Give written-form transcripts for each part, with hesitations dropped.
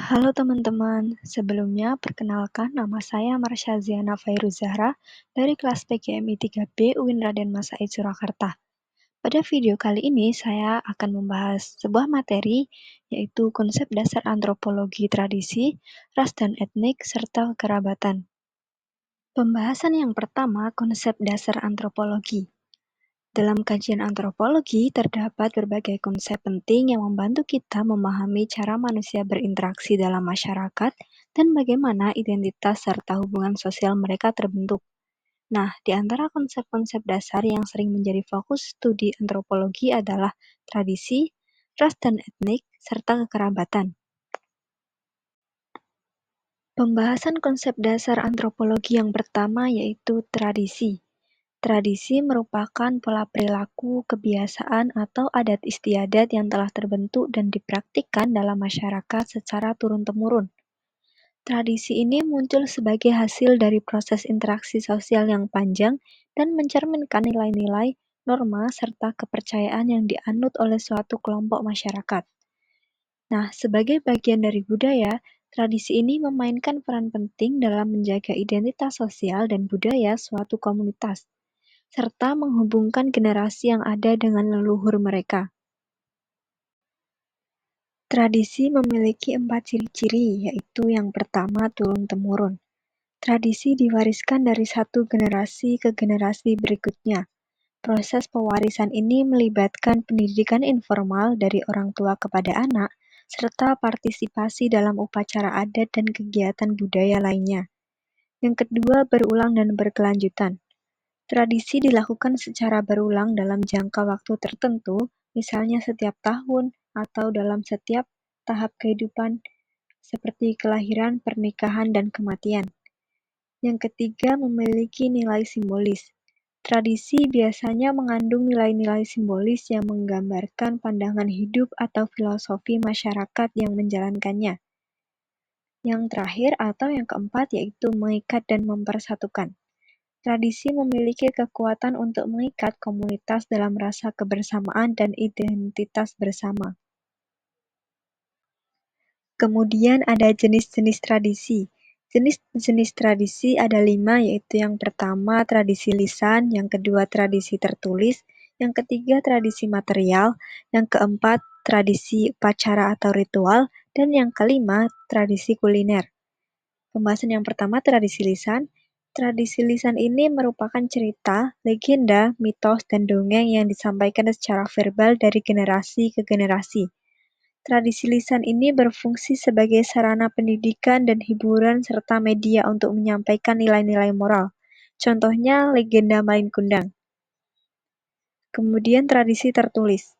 Halo teman-teman, sebelumnya perkenalkan nama saya Marsha Ziana Fairuzahra dari kelas PGMI 3B UIN Raden Mas Said Surakarta. Pada video kali ini saya akan membahas sebuah materi yaitu konsep dasar antropologi tradisi, ras dan etnik, serta kekerabatan. Pembahasan yang pertama, konsep dasar antropologi. Dalam kajian antropologi, terdapat berbagai konsep penting yang membantu kita memahami cara manusia berinteraksi dalam masyarakat dan bagaimana identitas serta hubungan sosial mereka terbentuk. Nah, di antara konsep-konsep dasar yang sering menjadi fokus studi antropologi adalah tradisi, ras dan etnik, serta kekerabatan. Pembahasan konsep dasar antropologi yang pertama yaitu tradisi. Tradisi merupakan pola perilaku, kebiasaan, atau adat istiadat yang telah terbentuk dan dipraktikkan dalam masyarakat secara turun-temurun. Tradisi ini muncul sebagai hasil dari proses interaksi sosial yang panjang dan mencerminkan nilai-nilai, norma, serta kepercayaan yang dianut oleh suatu kelompok masyarakat. Nah, sebagai bagian dari budaya, tradisi ini memainkan peran penting dalam menjaga identitas sosial dan budaya suatu komunitas serta menghubungkan generasi yang ada dengan leluhur mereka. Tradisi memiliki 4 ciri-ciri, yaitu yang pertama turun-temurun. Tradisi diwariskan dari satu generasi ke generasi berikutnya. Proses pewarisan ini melibatkan pendidikan informal dari orang tua kepada anak, serta partisipasi dalam upacara adat dan kegiatan budaya lainnya. Yang kedua, berulang dan berkelanjutan. Tradisi dilakukan secara berulang dalam jangka waktu tertentu, misalnya setiap tahun atau dalam setiap tahap kehidupan, seperti kelahiran, pernikahan, dan kematian. Yang ketiga, memiliki nilai simbolis. Tradisi biasanya mengandung nilai-nilai simbolis yang menggambarkan pandangan hidup atau filosofi masyarakat yang menjalankannya. Yang terakhir atau yang keempat yaitu mengikat dan mempersatukan. Tradisi memiliki kekuatan untuk mengikat komunitas dalam rasa kebersamaan dan identitas bersama. Kemudian ada jenis-jenis tradisi. Jenis-jenis tradisi ada 5, yaitu yang pertama tradisi lisan, yang kedua tradisi tertulis, yang ketiga tradisi material, yang keempat tradisi upacara atau ritual, dan yang kelima tradisi kuliner. Pembahasan yang pertama tradisi lisan. Tradisi lisan ini merupakan cerita, legenda, mitos, dan dongeng yang disampaikan secara verbal dari generasi ke generasi. Tradisi lisan ini berfungsi sebagai sarana pendidikan dan hiburan serta media untuk menyampaikan nilai-nilai moral. Contohnya legenda Malin Kundang. Kemudian tradisi tertulis.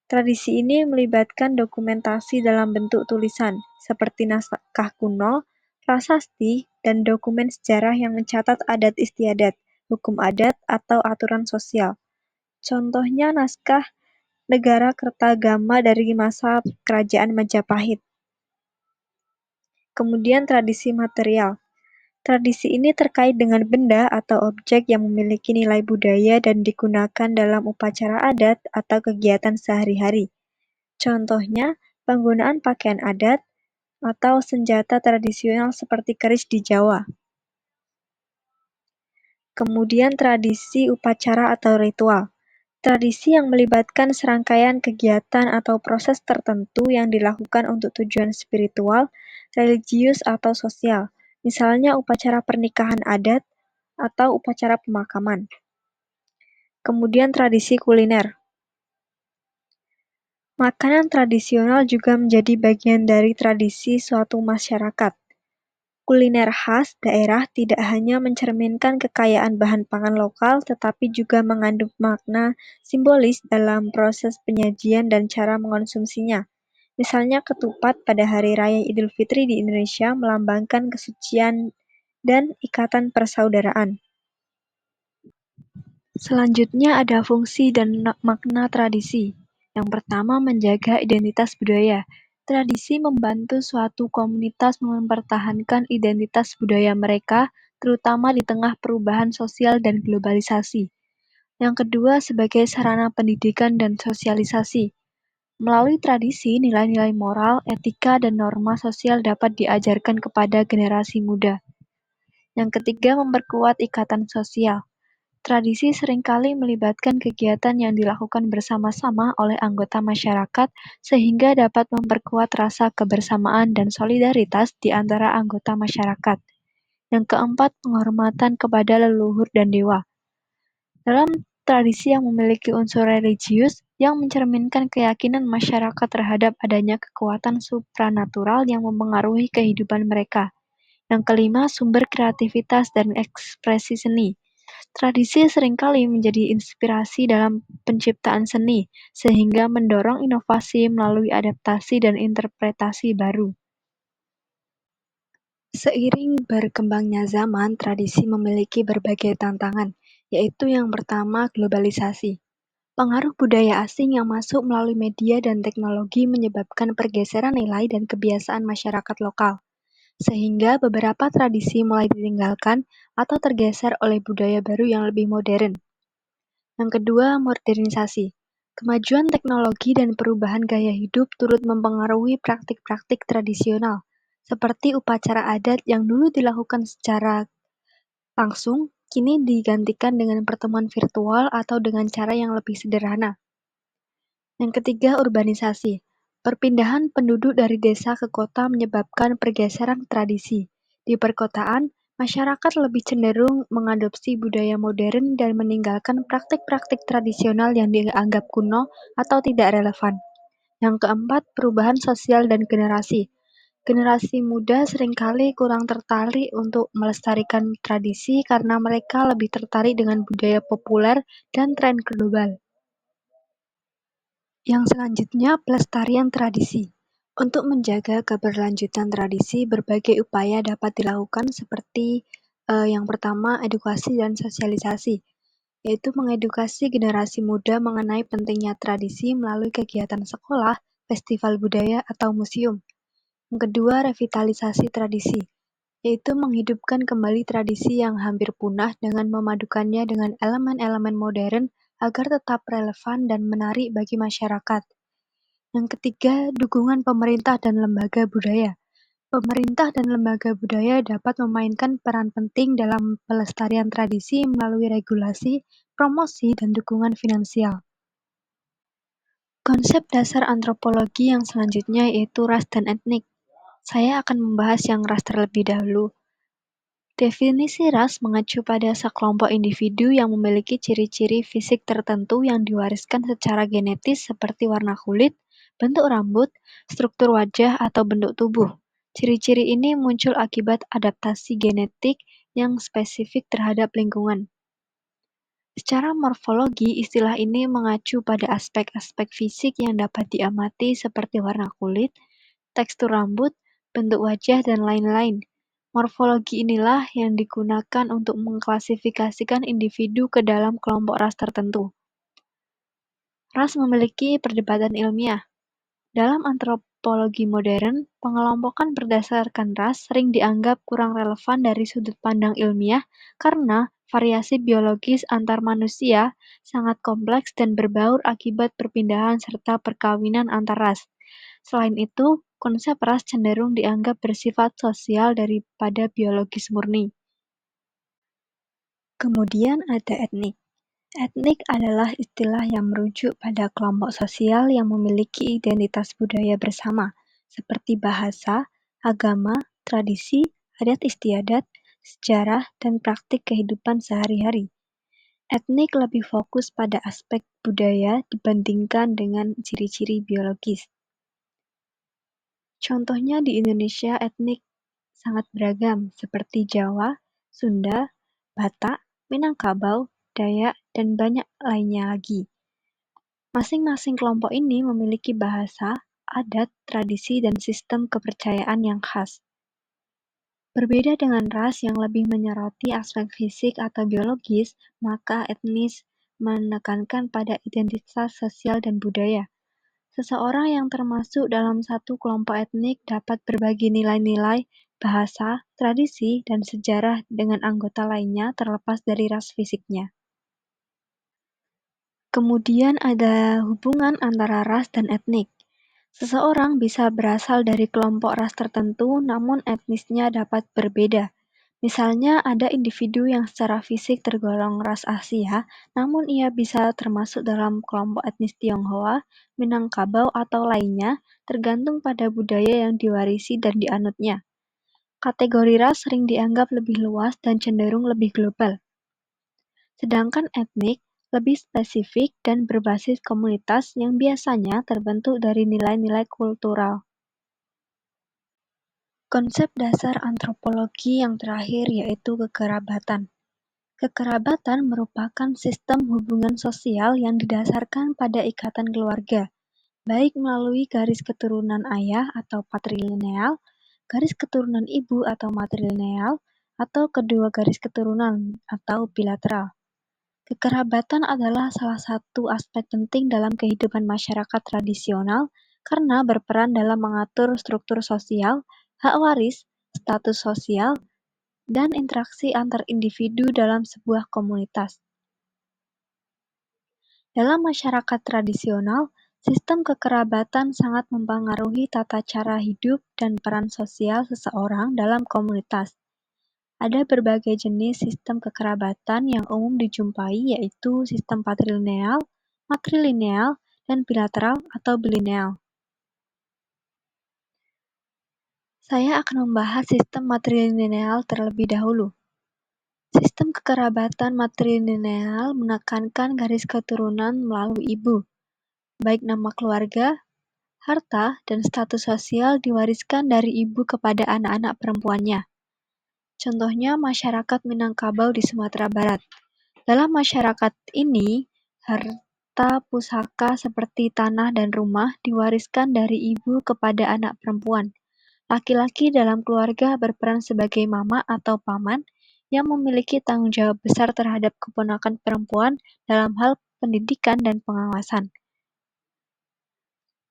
Tradisi ini melibatkan dokumentasi dalam bentuk tulisan, seperti naskah kuno, prasasti, dan dokumen sejarah yang mencatat adat istiadat, hukum adat, atau aturan sosial. Contohnya naskah Negara Kertagama dari masa Kerajaan Majapahit. Kemudian tradisi material. Tradisi ini terkait dengan benda atau objek yang memiliki nilai budaya dan digunakan dalam upacara adat atau kegiatan sehari-hari. Contohnya, penggunaan pakaian adat atau senjata tradisional seperti keris di Jawa. Kemudian tradisi upacara atau ritual. Tradisi yang melibatkan serangkaian kegiatan atau proses tertentu yang dilakukan untuk tujuan spiritual, religius, atau sosial. Misalnya upacara pernikahan adat atau upacara pemakaman. Kemudian tradisi kuliner. Makanan tradisional juga menjadi bagian dari tradisi suatu masyarakat. Kuliner khas daerah tidak hanya mencerminkan kekayaan bahan pangan lokal, tetapi juga mengandung makna simbolis dalam proses penyajian dan cara mengonsumsinya. Misalnya ketupat pada Hari Raya Idul Fitri di Indonesia melambangkan kesucian dan ikatan persaudaraan. Selanjutnya ada fungsi dan makna tradisi. Yang pertama, menjaga identitas budaya. Tradisi membantu suatu komunitas mempertahankan identitas budaya mereka, terutama di tengah perubahan sosial dan globalisasi. Yang kedua, sebagai sarana pendidikan dan sosialisasi. Melalui tradisi, nilai-nilai moral, etika, dan norma sosial dapat diajarkan kepada generasi muda. Yang ketiga, memperkuat ikatan sosial. Tradisi seringkali melibatkan kegiatan yang dilakukan bersama-sama oleh anggota masyarakat sehingga dapat memperkuat rasa kebersamaan dan solidaritas di antara anggota masyarakat. Yang keempat, penghormatan kepada leluhur dan dewa. Dalam tradisi yang memiliki unsur religius yang mencerminkan keyakinan masyarakat terhadap adanya kekuatan supranatural yang mempengaruhi kehidupan mereka. Yang kelima, sumber kreativitas dan ekspresi seni. Tradisi seringkali menjadi inspirasi dalam penciptaan seni, sehingga mendorong inovasi melalui adaptasi dan interpretasi baru. Seiring berkembangnya zaman, tradisi memiliki berbagai tantangan, yaitu yang pertama globalisasi. Pengaruh budaya asing yang masuk melalui media dan teknologi menyebabkan pergeseran nilai dan kebiasaan masyarakat lokal, sehingga beberapa tradisi mulai ditinggalkan atau tergeser oleh budaya baru yang lebih modern. Yang kedua, modernisasi. Kemajuan teknologi dan perubahan gaya hidup turut mempengaruhi praktik-praktik tradisional, seperti upacara adat yang dulu dilakukan secara langsung, kini digantikan dengan pertemuan virtual atau dengan cara yang lebih sederhana. Yang ketiga, urbanisasi. Perpindahan penduduk dari desa ke kota menyebabkan pergeseran tradisi. Di perkotaan, masyarakat lebih cenderung mengadopsi budaya modern dan meninggalkan praktik-praktik tradisional yang dianggap kuno atau tidak relevan. Yang keempat, perubahan sosial dan generasi. Generasi muda seringkali kurang tertarik untuk melestarikan tradisi karena mereka lebih tertarik dengan budaya populer dan tren global. Yang selanjutnya, pelestarian tradisi. Untuk menjaga keberlanjutan tradisi, berbagai upaya dapat dilakukan seperti yang pertama, edukasi dan sosialisasi, yaitu mengedukasi generasi muda mengenai pentingnya tradisi melalui kegiatan sekolah, festival budaya, atau museum. Yang kedua, revitalisasi tradisi, yaitu menghidupkan kembali tradisi yang hampir punah dengan memadukannya dengan elemen-elemen modern agar tetap relevan dan menarik bagi masyarakat. Yang ketiga, dukungan pemerintah dan lembaga budaya. Pemerintah dan lembaga budaya dapat memainkan peran penting dalam pelestarian tradisi melalui regulasi, promosi, dan dukungan finansial. Konsep dasar antropologi yang selanjutnya yaitu ras dan etnik. Saya akan membahas yang ras terlebih dahulu. Definisi ras mengacu pada sekelompok individu yang memiliki ciri-ciri fisik tertentu yang diwariskan secara genetis seperti warna kulit, bentuk rambut, struktur wajah, atau bentuk tubuh. Ciri-ciri ini muncul akibat adaptasi genetik yang spesifik terhadap lingkungan. Secara morfologi, istilah ini mengacu pada aspek-aspek fisik yang dapat diamati seperti warna kulit, tekstur rambut, bentuk wajah, dan lain-lain. Morfologi inilah yang digunakan untuk mengklasifikasikan individu ke dalam kelompok ras tertentu. Ras memiliki perdebatan ilmiah. Dalam antropologi modern, pengelompokan berdasarkan ras sering dianggap kurang relevan dari sudut pandang ilmiah karena variasi biologis antar manusia sangat kompleks dan berbaur akibat perpindahan serta perkawinan antar ras. Selain itu, konsep ras cenderung dianggap bersifat sosial daripada biologis murni. Kemudian ada etnik. Etnik adalah istilah yang merujuk pada kelompok sosial yang memiliki identitas budaya bersama, seperti bahasa, agama, tradisi, adat istiadat, sejarah, dan praktik kehidupan sehari-hari. Etnik lebih fokus pada aspek budaya dibandingkan dengan ciri-ciri biologis. Contohnya di Indonesia etnik sangat beragam seperti Jawa, Sunda, Batak, Minangkabau, Dayak, dan banyak lainnya lagi. Masing-masing kelompok ini memiliki bahasa, adat, tradisi, dan sistem kepercayaan yang khas. Berbeda dengan ras yang lebih menyoroti aspek fisik atau biologis, maka etnis menekankan pada identitas sosial dan budaya. Seseorang yang termasuk dalam satu kelompok etnik dapat berbagi nilai-nilai, bahasa, tradisi, dan sejarah dengan anggota lainnya terlepas dari ras fisiknya. Kemudian ada hubungan antara ras dan etnik. Seseorang bisa berasal dari kelompok ras tertentu, namun etnisnya dapat berbeda. Misalnya, ada individu yang secara fisik tergolong ras Asia, namun ia bisa termasuk dalam kelompok etnis Tionghoa, Minangkabau, atau lainnya, tergantung pada budaya yang diwarisi dan dianutnya. Kategori ras sering dianggap lebih luas dan cenderung lebih global. Sedangkan etnik lebih spesifik dan berbasis komunitas yang biasanya terbentuk dari nilai-nilai kultural. Konsep dasar antropologi yang terakhir yaitu kekerabatan. Kekerabatan merupakan sistem hubungan sosial yang didasarkan pada ikatan keluarga, baik melalui garis keturunan ayah atau patrilineal, garis keturunan ibu atau matrilineal, atau kedua garis keturunan atau bilateral. Kekerabatan adalah salah satu aspek penting dalam kehidupan masyarakat tradisional karena berperan dalam mengatur struktur sosial, hak waris, status sosial, dan interaksi antar individu dalam sebuah komunitas. Dalam masyarakat tradisional, sistem kekerabatan sangat mempengaruhi tata cara hidup dan peran sosial seseorang dalam komunitas. Ada berbagai jenis sistem kekerabatan yang umum dijumpai yaitu sistem patrilineal, matrilineal, dan bilateral atau bilineal. Saya akan membahas sistem matrilineal terlebih dahulu. Sistem kekerabatan matrilineal menekankan garis keturunan melalui ibu, baik nama keluarga, harta, dan status sosial diwariskan dari ibu kepada anak-anak perempuannya. Contohnya masyarakat Minangkabau di Sumatera Barat. Dalam masyarakat ini, harta pusaka seperti tanah dan rumah diwariskan dari ibu kepada anak perempuan. Laki-laki dalam keluarga berperan sebagai mama atau paman yang memiliki tanggung jawab besar terhadap keponakan perempuan dalam hal pendidikan dan pengawasan.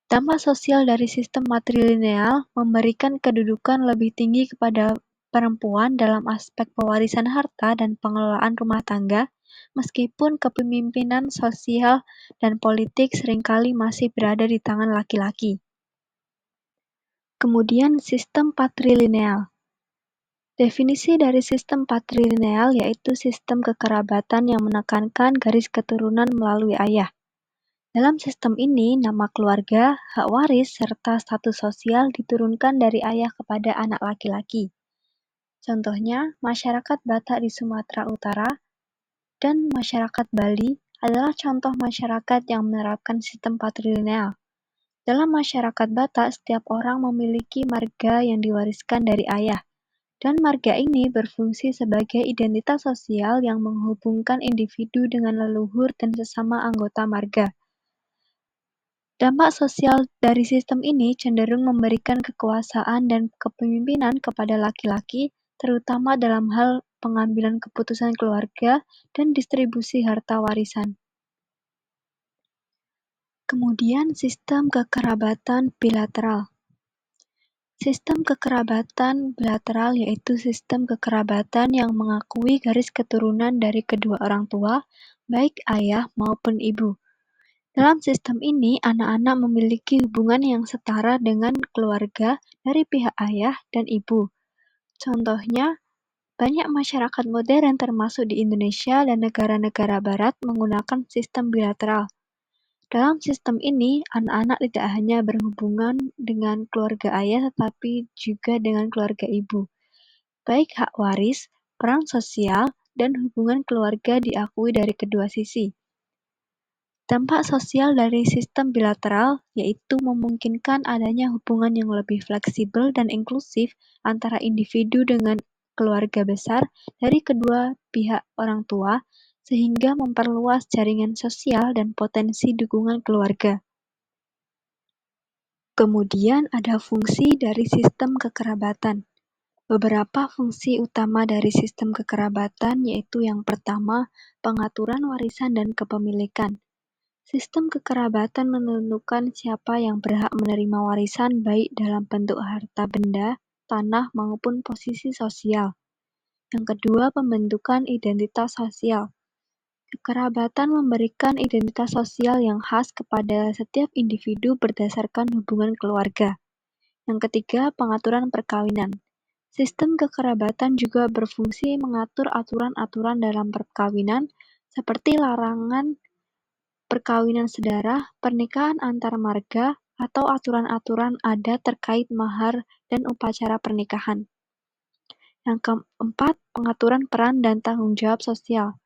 Dampak sosial dari sistem matrilineal memberikan kedudukan lebih tinggi kepada perempuan dalam aspek pewarisan harta dan pengelolaan rumah tangga, meskipun kepemimpinan sosial dan politik seringkali masih berada di tangan laki-laki. Kemudian sistem patrilineal. Definisi dari sistem patrilineal yaitu sistem kekerabatan yang menekankan garis keturunan melalui ayah. Dalam sistem ini, nama keluarga, hak waris, serta status sosial diturunkan dari ayah kepada anak laki-laki. Contohnya, masyarakat Batak di Sumatera Utara dan masyarakat Bali adalah contoh masyarakat yang menerapkan sistem patrilineal. Dalam masyarakat Batak, setiap orang memiliki marga yang diwariskan dari ayah, dan marga ini berfungsi sebagai identitas sosial yang menghubungkan individu dengan leluhur dan sesama anggota marga. Dampak sosial dari sistem ini cenderung memberikan kekuasaan dan kepemimpinan kepada laki-laki, terutama dalam hal pengambilan keputusan keluarga dan distribusi harta warisan. Kemudian sistem kekerabatan bilateral. Sistem kekerabatan bilateral yaitu sistem kekerabatan yang mengakui garis keturunan dari kedua orang tua, baik ayah maupun ibu. Dalam sistem ini, anak-anak memiliki hubungan yang setara dengan keluarga dari pihak ayah dan ibu. Contohnya, banyak masyarakat modern termasuk di Indonesia dan negara-negara barat menggunakan sistem bilateral. Dalam sistem ini, anak-anak tidak hanya berhubungan dengan keluarga ayah tetapi juga dengan keluarga ibu. Baik hak waris, peran sosial, dan hubungan keluarga diakui dari kedua sisi. Dampak sosial dari sistem bilateral yaitu memungkinkan adanya hubungan yang lebih fleksibel dan inklusif antara individu dengan keluarga besar dari kedua pihak orang tua, sehingga memperluas jaringan sosial dan potensi dukungan keluarga. Kemudian ada fungsi dari sistem kekerabatan. Beberapa fungsi utama dari sistem kekerabatan yaitu yang pertama, pengaturan warisan dan kepemilikan. Sistem kekerabatan menentukan siapa yang berhak menerima warisan baik dalam bentuk harta benda, tanah, maupun posisi sosial. Yang kedua, pembentukan identitas sosial. Kekerabatan memberikan identitas sosial yang khas kepada setiap individu berdasarkan hubungan keluarga. Yang ketiga, pengaturan perkawinan. Sistem kekerabatan juga berfungsi mengatur aturan-aturan dalam perkawinan, seperti larangan perkawinan sedarah, pernikahan antar marga, atau aturan-aturan adat terkait mahar dan upacara pernikahan. Yang keempat, pengaturan peran dan tanggung jawab sosial.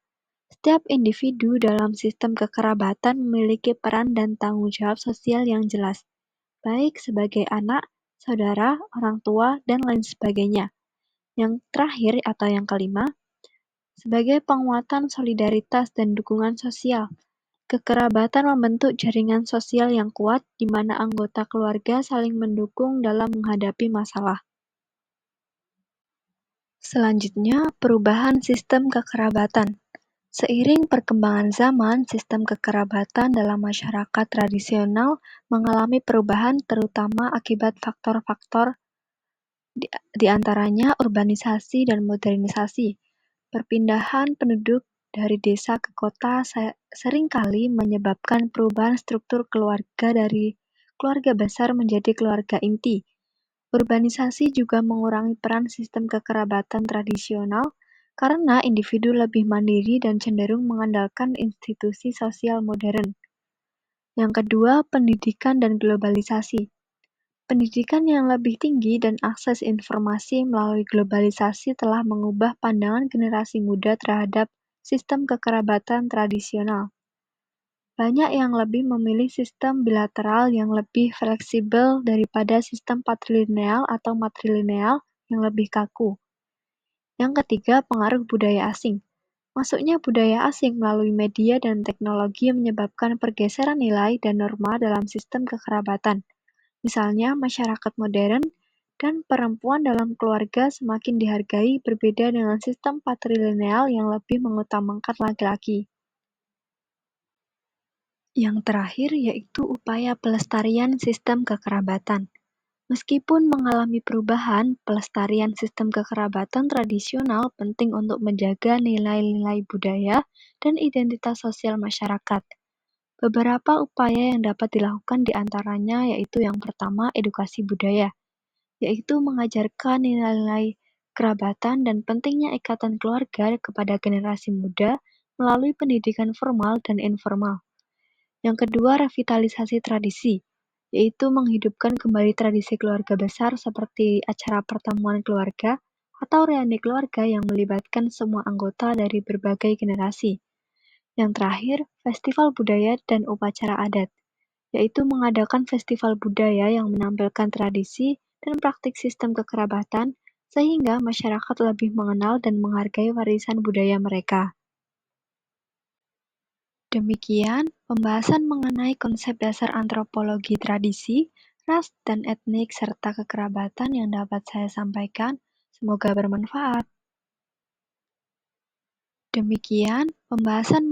Setiap individu dalam sistem kekerabatan memiliki peran dan tanggung jawab sosial yang jelas, baik sebagai anak, saudara, orang tua, dan lain sebagainya. Yang terakhir atau yang kelima, sebagai penguatan solidaritas dan dukungan sosial. Kekerabatan membentuk jaringan sosial yang kuat di mana anggota keluarga saling mendukung dalam menghadapi masalah. Selanjutnya, perubahan sistem kekerabatan. Seiring perkembangan zaman, sistem kekerabatan dalam masyarakat tradisional mengalami perubahan terutama akibat faktor-faktor di antaranya urbanisasi dan modernisasi. Perpindahan penduduk dari desa ke kota seringkali menyebabkan perubahan struktur keluarga dari keluarga besar menjadi keluarga inti. Urbanisasi juga mengurangi peran sistem kekerabatan tradisional karena individu lebih mandiri dan cenderung mengandalkan institusi sosial modern. Yang kedua, pendidikan dan globalisasi. Pendidikan yang lebih tinggi dan akses informasi melalui globalisasi telah mengubah pandangan generasi muda terhadap sistem kekerabatan tradisional. Banyak yang lebih memilih sistem bilateral yang lebih fleksibel daripada sistem patrilineal atau matrilineal yang lebih kaku. Yang ketiga, pengaruh budaya asing. Masuknya budaya asing melalui media dan teknologi menyebabkan pergeseran nilai dan norma dalam sistem kekerabatan. Misalnya, masyarakat modern dan perempuan dalam keluarga semakin dihargai berbeda dengan sistem patrilineal yang lebih mengutamakan laki-laki. Yang terakhir yaitu upaya pelestarian sistem kekerabatan. Meskipun mengalami perubahan, pelestarian sistem kekerabatan tradisional penting untuk menjaga nilai-nilai budaya dan identitas sosial masyarakat. Beberapa upaya yang dapat dilakukan di antaranya yaitu yang pertama, edukasi budaya, yaitu mengajarkan nilai-nilai kerabatan dan pentingnya ikatan keluarga kepada generasi muda melalui pendidikan formal dan informal. Yang kedua, revitalisasi tradisi, yaitu menghidupkan kembali tradisi keluarga besar seperti acara pertemuan keluarga atau reuni keluarga yang melibatkan semua anggota dari berbagai generasi. Yang terakhir, festival budaya dan upacara adat, yaitu mengadakan festival budaya yang menampilkan tradisi dan praktik sistem kekerabatan sehingga masyarakat lebih mengenal dan menghargai warisan budaya mereka. Demikian pembahasan mengenai konsep dasar antropologi tradisi, ras, dan etnik, serta kekerabatan yang dapat saya sampaikan. Semoga bermanfaat. Demikian pembahasan